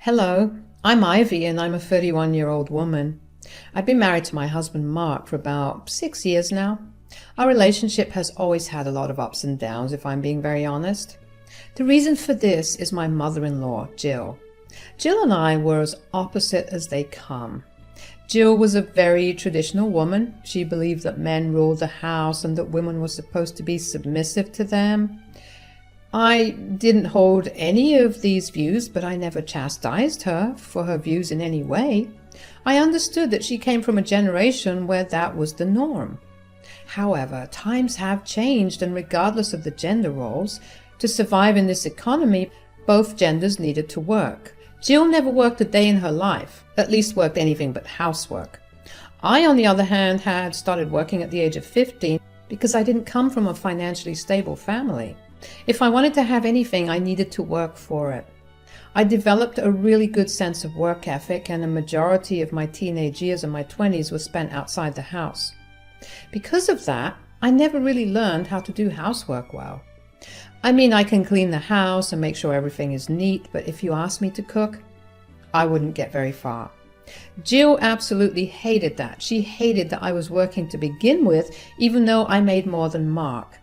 Hello, I'm Ivy and I'm a 31-year-old woman. I've been married to my husband Mark for about 6 years now. Our relationship has always had a lot of ups and downs, if I'm being very honest. The reason for this is my mother-in-law, Jill. Jill and I were as opposite as they come. Jill was a very traditional woman. She believed that men ruled the house and that women were supposed to be submissive to them. I didn't hold any of these views, but I never chastised her for her views in any way. I understood that she came from a generation where that was the norm. However, times have changed, and regardless of the gender roles, to survive in this economy, both genders needed to work. Jill never worked a day in her life, at least worked anything but housework. I, on the other hand, had started working at the age of 15 because I didn't come from a financially stable family. If I wanted to have anything, I needed to work for it. I developed a really good sense of work ethic, and a majority of my teenage years and my 20s were spent outside the house. Because of that, I never really learned how to do housework well. I mean, I can clean the house and make sure everything is neat, but if you asked me to cook, I wouldn't get very far. Jill absolutely hated that. She hated that I was working to begin with, even though I made more than Mark.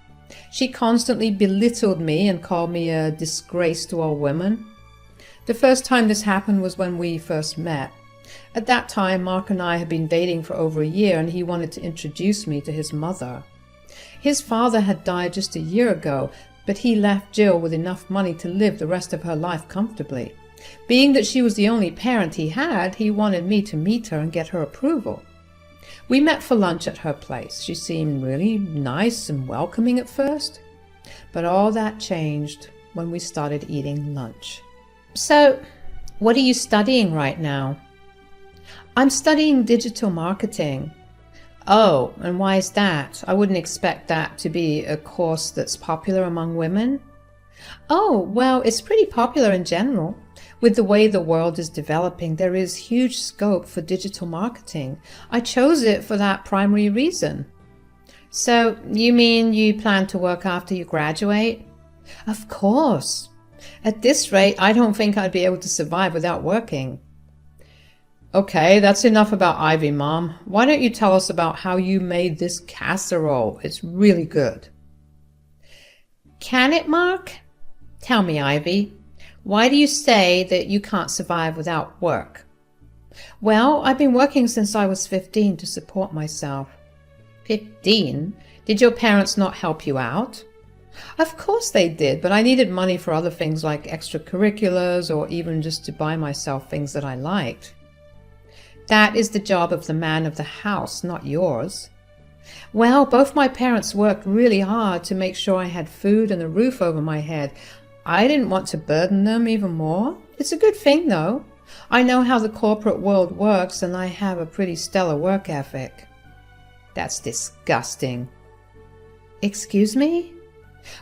She constantly belittled me and called me a disgrace to all women. The first time this happened was when we first met. At that time, Mark and I had been dating for over a year, and he wanted to introduce me to his mother. His father had died just a year ago, but he left Jill with enough money to live the rest of her life comfortably. Being that she was the only parent he had, he wanted me to meet her and get her approval. We met for lunch at her place. She seemed really nice and welcoming at first, but all that changed when we started eating lunch. So, what are you studying right now? I'm studying digital marketing. Oh, and why is that? I wouldn't expect that to be a course that's popular among women. Oh, well, it's pretty popular in general. With the way the world is developing, there is huge scope for digital marketing. I chose it for that primary reason. So, you mean you plan to work after you graduate? Of course. At this rate, I don't think I'd be able to survive without working. Okay, that's enough about Ivy, Mom. Why don't you tell us about how you made this casserole? It's really good. Can it, Mark? Tell me, Ivy. Why do you say that you can't survive without work? Well, I've been working since I was 15 to support myself. 15? Did your parents not help you out? Of course they did, but I needed money for other things like extracurriculars or even just to buy myself things that I liked. That is the job of the man of the house, not yours. Well, both my parents worked really hard to make sure I had food and a roof over my head. I didn't want to burden them even more. It's a good thing, though. I know how the corporate world works, and I have a pretty stellar work ethic. That's disgusting. Excuse me?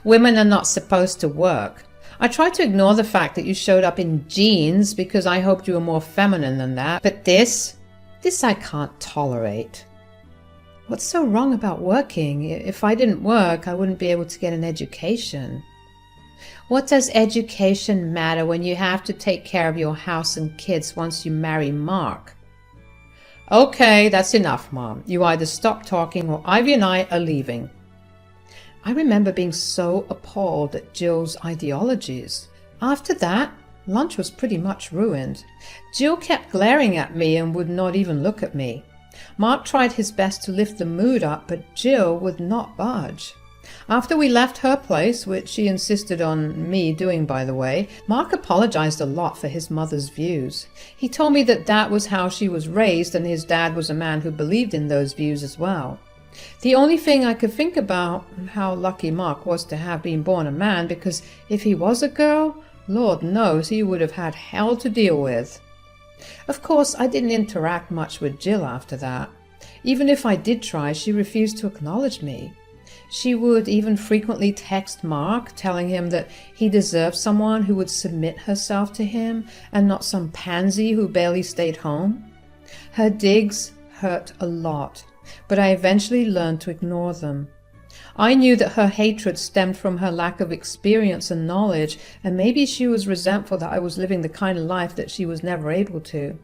Women are not supposed to work. I tried to ignore the fact that you showed up in jeans because I hoped you were more feminine than that, but this I can't tolerate. What's so wrong about working? If I didn't work, I wouldn't be able to get an education. What does education matter when you have to take care of your house and kids once you marry Mark? Okay, that's enough, Mom. You either stop talking or Ivy and I are leaving. I remember being so appalled at Jill's ideologies. After that, lunch was pretty much ruined. Jill kept glaring at me and would not even look at me. Mark tried his best to lift the mood up, but Jill would not budge. After we left her place, which she insisted on me doing, by the way, Mark apologized a lot for his mother's views. He told me that that was how she was raised, and his dad was a man who believed in those views as well. The only thing I could think about how lucky Mark was to have been born a man, because if he was a girl, Lord knows he would have had hell to deal with. Of course, I didn't interact much with Jill after that. Even if I did try, she refused to acknowledge me. She would even frequently text Mark, telling him that he deserved someone who would submit herself to him and not some pansy who barely stayed home. Her digs hurt a lot, but I eventually learned to ignore them. I knew that her hatred stemmed from her lack of experience and knowledge, and maybe she was resentful that I was living the kind of life that she was never able to.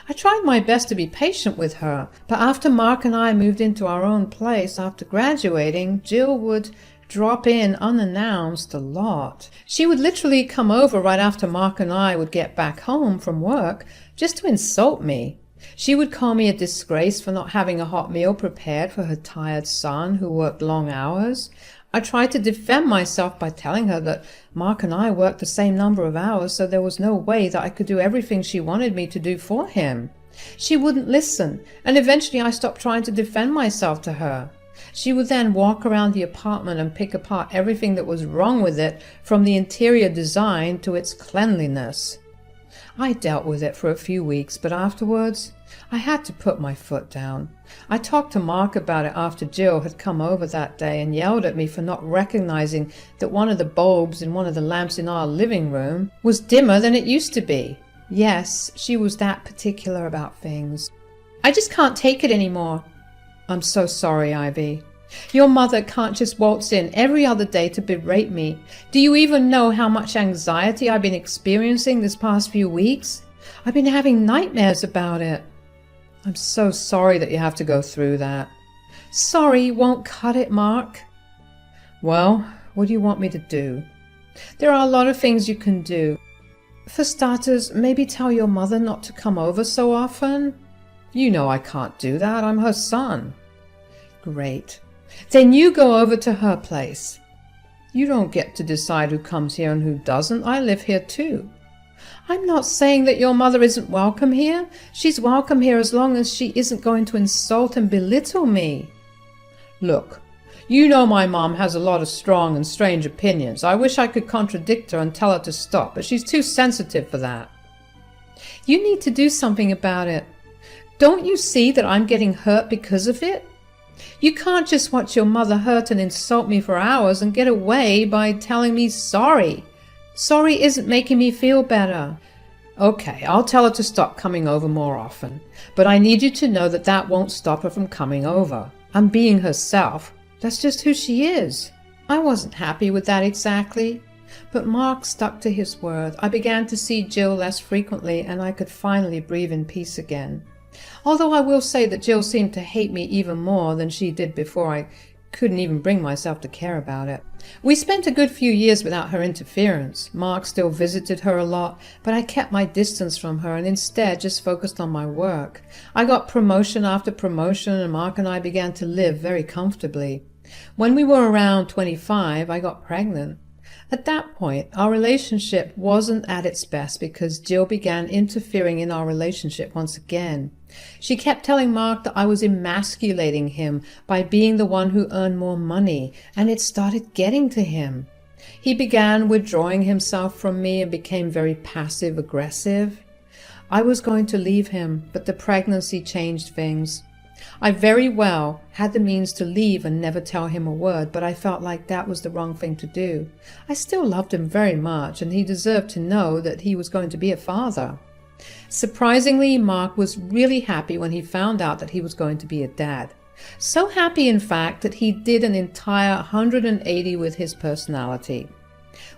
I tried my best to be patient with her, but after Mark and I moved into our own place after graduating, Jill would drop in unannounced a lot. She would literally come over right after Mark and I would get back home from work just to insult me. She would call me a disgrace for not having a hot meal prepared for her tired son who worked long hours. I tried to defend myself by telling her that Mark and I worked the same number of hours, so there was no way that I could do everything she wanted me to do for him. She wouldn't listen, and eventually I stopped trying to defend myself to her. She would then walk around the apartment and pick apart everything that was wrong with it, from the interior design to its cleanliness. I dealt with it for a few weeks, but afterwards I had to put my foot down. I talked to Mark about it after Jill had come over that day and yelled at me for not recognizing that one of the bulbs in one of the lamps in our living room was dimmer than it used to be. Yes, she was that particular about things. I just can't take it anymore. I'm so sorry, Ivy. Your mother can't just waltz in every other day to berate me. Do you even know how much anxiety I've been experiencing this past few weeks? I've been having nightmares about it. I'm so sorry that you have to go through that. Sorry won't cut it, Mark. Well, what do you want me to do? There are a lot of things you can do. For starters, maybe tell your mother not to come over so often. You know I can't do that. I'm her son. Great. Then you go over to her place. You don't get to decide who comes here and who doesn't. I live here too. I'm not saying that your mother isn't welcome here. She's welcome here as long as she isn't going to insult and belittle me. Look, you know my mom has a lot of strong and strange opinions. I wish I could contradict her and tell her to stop, but she's too sensitive for that. You need to do something about it. Don't you see that I'm getting hurt because of it? You can't just watch your mother hurt and insult me for hours and get away by telling me sorry. Sorry isn't making me feel better. Okay, I'll tell her to stop coming over more often, but I need you to know that that won't stop her from coming over. I'm being herself. That's just who she is. I wasn't happy with that exactly, but Mark stuck to his word. I began to see Jill less frequently, and I could finally breathe in peace again. Although I will say that Jill seemed to hate me even more than she did before. I couldn't even bring myself to care about it. We spent a good few years without her interference. Mark still visited her a lot, but I kept my distance from her and instead just focused on my work. I got promotion after promotion, and Mark and I began to live very comfortably. When we were around 25, I got pregnant. At that point, our relationship wasn't at its best because Jill began interfering in our relationship once again. She kept telling Mark that I was emasculating him by being the one who earned more money, and it started getting to him. He began withdrawing himself from me and became very passive-aggressive. I was going to leave him, but the pregnancy changed things. I very well had the means to leave and never tell him a word, but I felt like that was the wrong thing to do. I still loved him very much, and he deserved to know that he was going to be a father. Surprisingly, Mark was really happy when he found out that he was going to be a dad. So happy, in fact, that he did an entire 180 with his personality.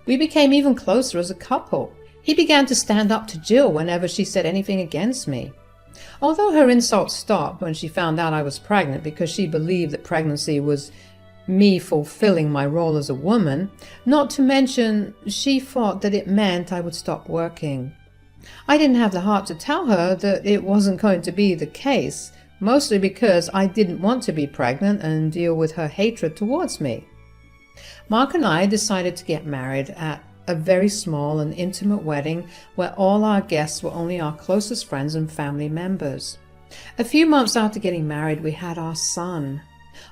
We became even closer as a couple. He began to stand up to Jill whenever she said anything against me. Although her insults stopped when she found out I was pregnant because she believed that pregnancy was me fulfilling my role as a woman, not to mention she thought that it meant I would stop working. I didn't have the heart to tell her that it wasn't going to be the case, mostly because I didn't want to be pregnant and deal with her hatred towards me. Mark and I decided to get married at a very small and intimate wedding where all our guests were only our closest friends and family members. A few months after getting married, we had our son.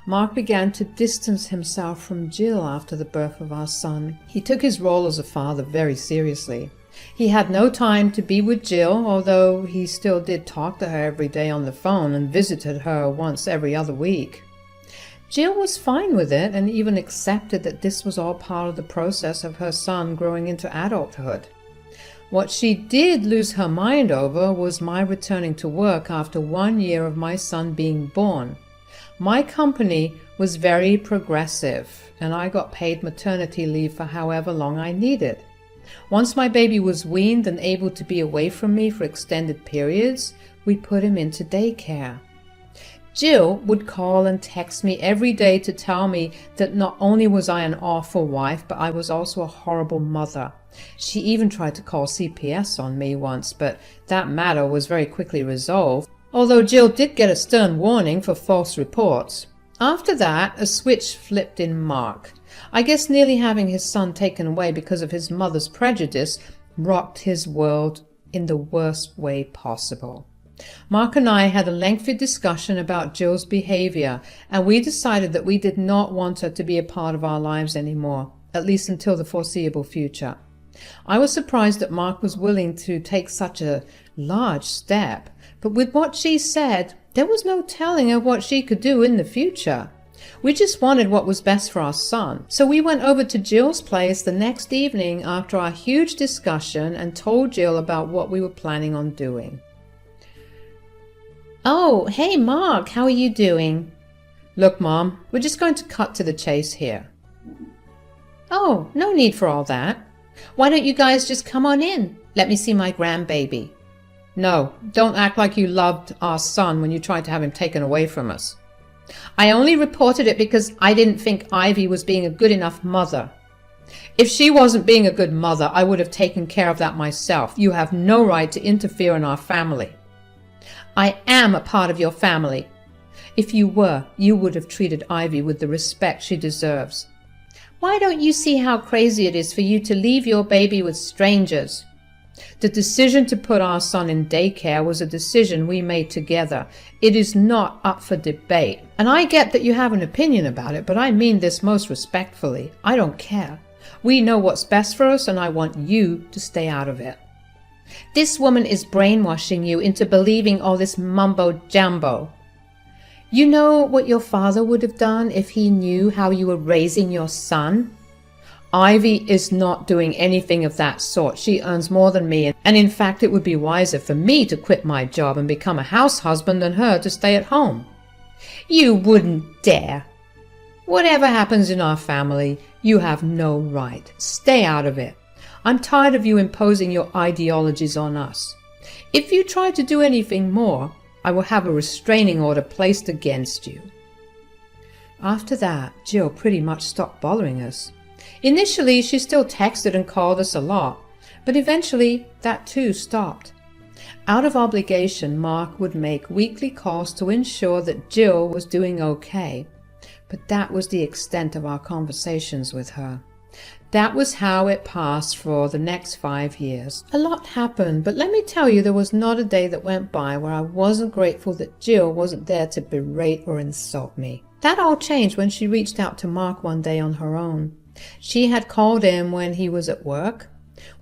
Mark began to distance himself from Jill after the birth of our son. He took his role as a father very seriously. He had no time to be with Jill, although he still did talk to her every day on the phone and visited her once every other week. Jill was fine with it and even accepted that this was all part of the process of her son growing into adulthood. What she did lose her mind over was my returning to work after 1 year of my son being born. My company was very progressive, and I got paid maternity leave for however long I needed. Once my baby was weaned and able to be away from me for extended periods, we put him into daycare. Jill would call and text me every day to tell me that not only was I an awful wife, but I was also a horrible mother. She even tried to call CPS on me once, but that matter was very quickly resolved, although Jill did get a stern warning for false reports. After that, a switch flipped in Mark. I guess nearly having his son taken away because of his mother's prejudice rocked his world in the worst way possible. Mark and I had a lengthy discussion about Jill's behavior, and we decided that we did not want her to be a part of our lives anymore, at least until the foreseeable future. I was surprised that Mark was willing to take such a large step, but with what she said, there was no telling of what she could do in the future. We just wanted what was best for our son, so we went over to Jill's place the next evening after our huge discussion and told Jill about what we were planning on doing. "Oh, hey Mark, how are you doing?" "Look, Mom, we're just going to cut to the chase here." "Oh, no need for all that. Why don't you guys just come on in? Let me see my grandbaby." "No, don't act like you loved our son when you tried to have him taken away from us." "I only reported it because I didn't think Ivy was being a good enough mother." "If she wasn't being a good mother, I would have taken care of that myself. You have no right to interfere in our family." "I am a part of your family. If you were, you would have treated Ivy with the respect she deserves. Why don't you see how crazy it is for you to leave your baby with strangers? The decision to put our son in daycare was a decision we made together. It is not up for debate. And I get that you have an opinion about it, but I mean this most respectfully. I don't care. We know what's best for us, and I want you to stay out of it. This woman is brainwashing you into believing all this mumbo-jumbo. You know what your father would have done if he knew how you were raising your son? Ivy is not doing anything of that sort. She earns more than me, and in fact it would be wiser for me to quit my job and become a house husband than her to stay at home." "You wouldn't dare." "Whatever happens in our family, you have no right. Stay out of it. I'm tired of you imposing your ideologies on us. If you try to do anything more, I will have a restraining order placed against you." After that, Jill pretty much stopped bothering us. Initially, she still texted and called us a lot, but eventually that too stopped. Out of obligation, Mark would make weekly calls to ensure that Jill was doing okay, but that was the extent of our conversations with her. That was how it passed for the next 5 years. A lot happened, but let me tell you, there was not a day that went by where I wasn't grateful that Jill wasn't there to berate or insult me. That all changed when she reached out to Mark one day on her own. She had called him when he was at work.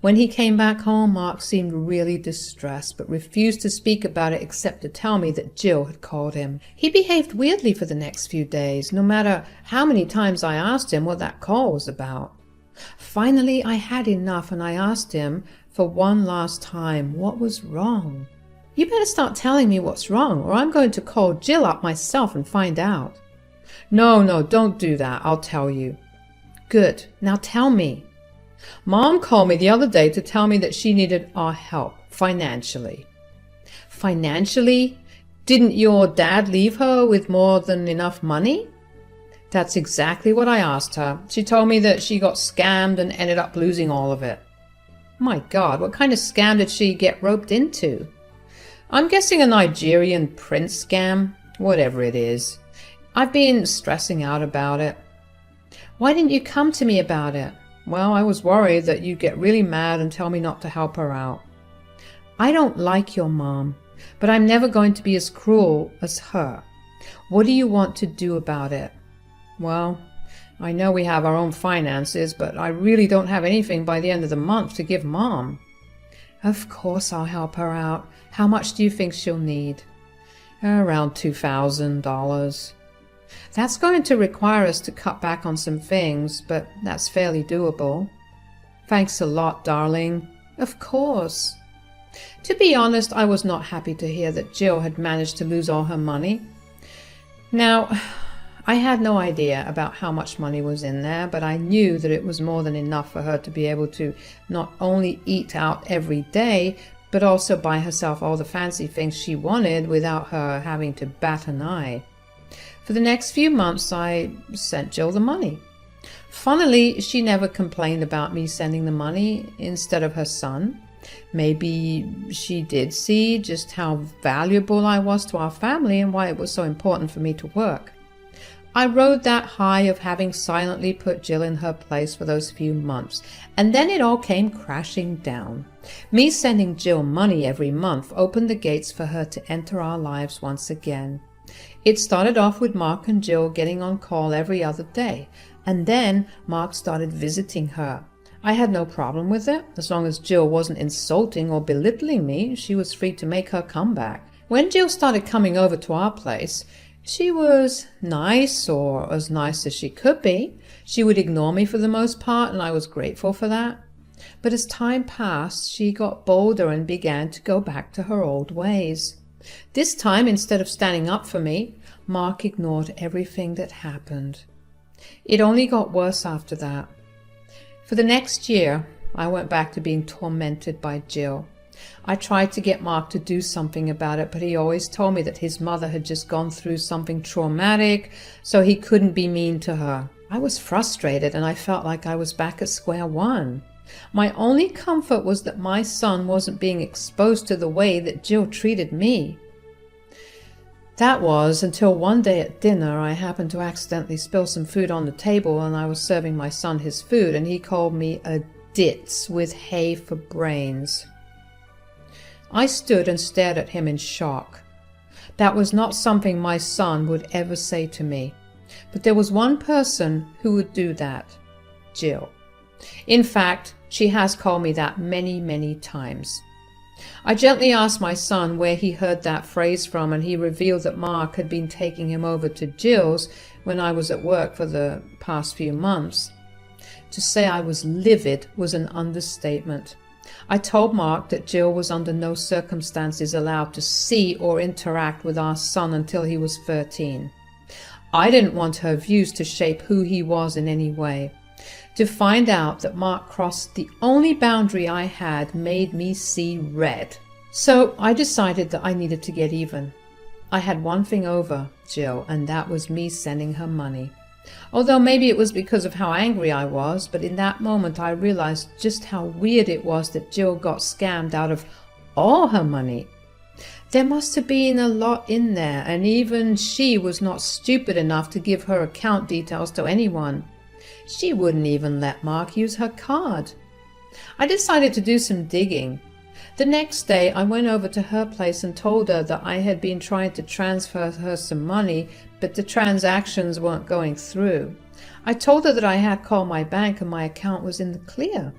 When he came back home, Mark seemed really distressed, but refused to speak about it except to tell me that Jill had called him. He behaved weirdly for the next few days, no matter how many times I asked him what that call was about. Finally, I had enough, and I asked him for one last time what was wrong. "You better start telling me what's wrong, or I'm going to call Jill up myself and find out." No, don't do that. I'll tell you." "Good. Now tell me." "Mom called me the other day to tell me that she needed our help financially." "Financially? Didn't your dad leave her with more than enough money?" "That's exactly what I asked her. She told me that she got scammed and ended up losing all of it." "My God, what kind of scam did she get roped into?" "I'm guessing a Nigerian prince scam. Whatever it is. I've been stressing out about it." "Why didn't you come to me about it?" "Well, I was worried that you'd get really mad and tell me not to help her out." "I don't like your mom, but I'm never going to be as cruel as her. What do you want to do about it?" "Well, I know we have our own finances, but I really don't have anything by the end of the month to give Mom." "Of course I'll help her out. How much do you think she'll need?" "Around $2,000. That's going to require us to cut back on some things, but that's fairly doable." "Thanks a lot, darling." "Of course." To be honest, I was not happy to hear that Jill had managed to lose all her money. Now, I had no idea about how much money was in there, but I knew that it was more than enough for her to be able to not only eat out every day, but also buy herself all the fancy things she wanted without her having to bat an eye. For the next few months, I sent Jill the money. Funnily, she never complained about me sending the money instead of her son. Maybe she did see just how valuable I was to our family and why it was so important for me to work. I rode that high of having silently put Jill in her place for those few months, and then it all came crashing down. Me sending Jill money every month opened the gates for her to enter our lives once again. It started off with Mark and Jill getting on call every other day, and then Mark started visiting her. I had no problem with it. As long as Jill wasn't insulting or belittling me, she was free to make her comeback. When Jill started coming over to our place, she was nice, or as nice as she could be. She would ignore me for the most part, and I was grateful for that. But as time passed, she got bolder and began to go back to her old ways. This time, instead of standing up for me, Mark ignored everything that happened. It only got worse after that. For the next year, I went back to being tormented by Jill. I tried to get Mark to do something about it, but he always told me that his mother had just gone through something traumatic, so he couldn't be mean to her. I was frustrated, and I felt like I was back at square one. My only comfort was that my son wasn't being exposed to the way that Jill treated me. That was until one day at dinner I happened to accidentally spill some food on the table, and I was serving my son his food, and he called me a ditz with hay for brains. I stood and stared at him in shock. That was not something my son would ever say to me. But there was one person who would do that: Jill. In fact, she has called me that many, many times. I gently asked my son where he heard that phrase from, and he revealed that Mark had been taking him over to Jill's when I was at work for the past few months. To say I was livid was an understatement. I told Mark that Jill was under no circumstances allowed to see or interact with our son until he was 13. I didn't want her views to shape who he was in any way. To find out that Mark crossed the only boundary I had made me see red. So I decided that I needed to get even. I had one thing over Jill, and that was me sending her money. Although maybe it was because of how angry I was, but in that moment I realized just how weird it was that Jill got scammed out of all her money. There must have been a lot in there, and even she was not stupid enough to give her account details to anyone. She wouldn't even let Mark use her card. I decided to do some digging. The next day I went over to her place and told her that I had been trying to transfer her some money, but the transactions weren't going through. I told her that I had called my bank and my account was in the clear.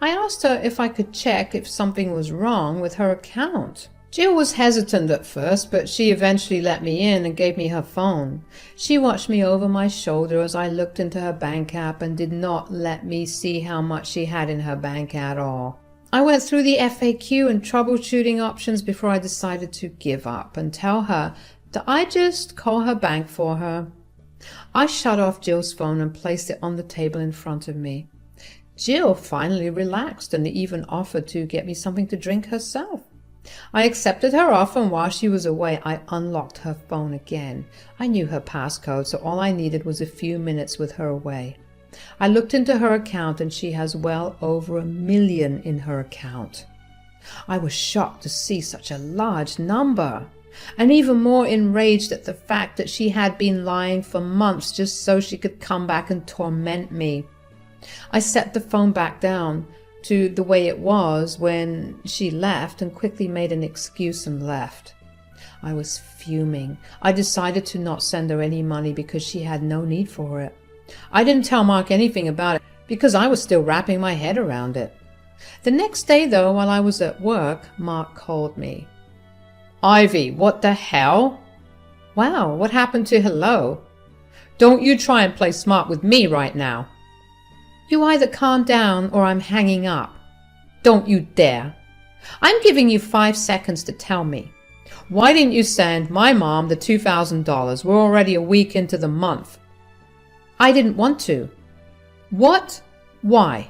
I asked her if I could check if something was wrong with her account. Jill was hesitant at first, but she eventually let me in and gave me her phone. She watched me over my shoulder as I looked into her bank app and did not let me see how much she had in her bank at all. I went through the FAQ and troubleshooting options before I decided to give up and tell her that I'd just call her bank for her. I shut off Jill's phone and placed it on the table in front of me. Jill finally relaxed and even offered to get me something to drink herself. I accepted her offer, and while she was away, I unlocked her phone again. I knew her passcode, so all I needed was a few minutes with her away. I looked into her account, and she has well over $1 million in her account. I was shocked to see such a large number, and even more enraged at the fact that she had been lying for months just so she could come back and torment me. I set the phone back down to the way it was when she left and quickly made an excuse and left. I was fuming. I decided to not send her any money because she had no need for it. I didn't tell Mark anything about it because I was still wrapping my head around it. The next day, though, while I was at work, Mark called me. "Ivy, what the hell?" "Wow, what happened to hello?" "Don't you try and play smart with me right now." "You either calm down or I'm hanging up." "Don't you dare." "I'm giving you 5 seconds to tell me." Why didn't you send my mom the $2,000? We're already a week into the month. I didn't want to. What? Why?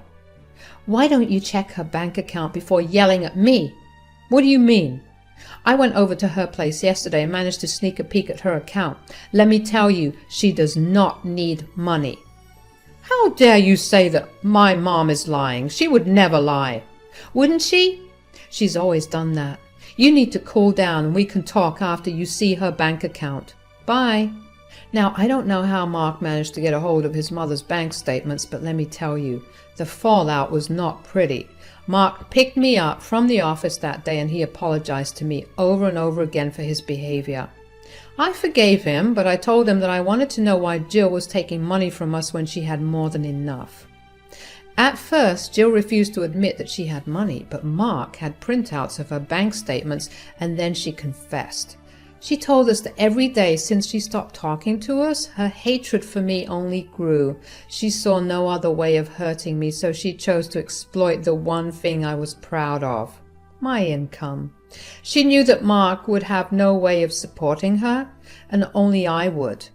Why don't you check her bank account before yelling at me? What do you mean? I went over to her place yesterday and managed to sneak a peek at her account. Let me tell you, she does not need money. How dare you say that my mom is lying? She would never lie. Wouldn't she? She's always done that. You need to cool down and we can talk after you see her bank account. Bye. Now, I don't know how Mark managed to get a hold of his mother's bank statements, but let me tell you, the fallout was not pretty. Mark picked me up from the office that day and he apologized to me over and over again for his behavior. I forgave him, but I told him that I wanted to know why Jill was taking money from us when she had more than enough. At first, Jill refused to admit that she had money, but Mark had printouts of her bank statements and then she confessed. She told us that every day since she stopped talking to us, her hatred for me only grew. She saw no other way of hurting me, so she chose to exploit the one thing I was proud of, my income. She knew that Mark would have no way of supporting her, and only I would.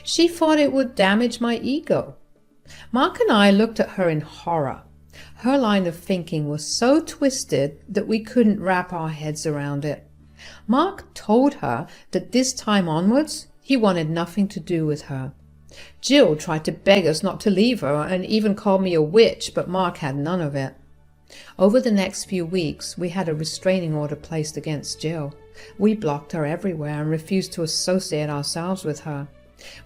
She thought it would damage my ego. Mark and I looked at her in horror. Her line of thinking was so twisted that we couldn't wrap our heads around it. Mark told her that this time onwards, he wanted nothing to do with her. Jill tried to beg us not to leave her and even called me a witch, but Mark had none of it. Over the next few weeks, we had a restraining order placed against Jill. We blocked her everywhere and refused to associate ourselves with her.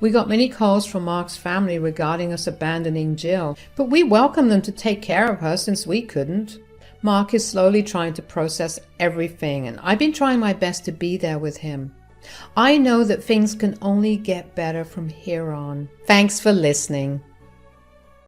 We got many calls from Mark's family regarding us abandoning Jill, but we welcomed them to take care of her since we couldn't. Mark is slowly trying to process everything, and I've been trying my best to be there with him. I know that things can only get better from here on. Thanks for listening.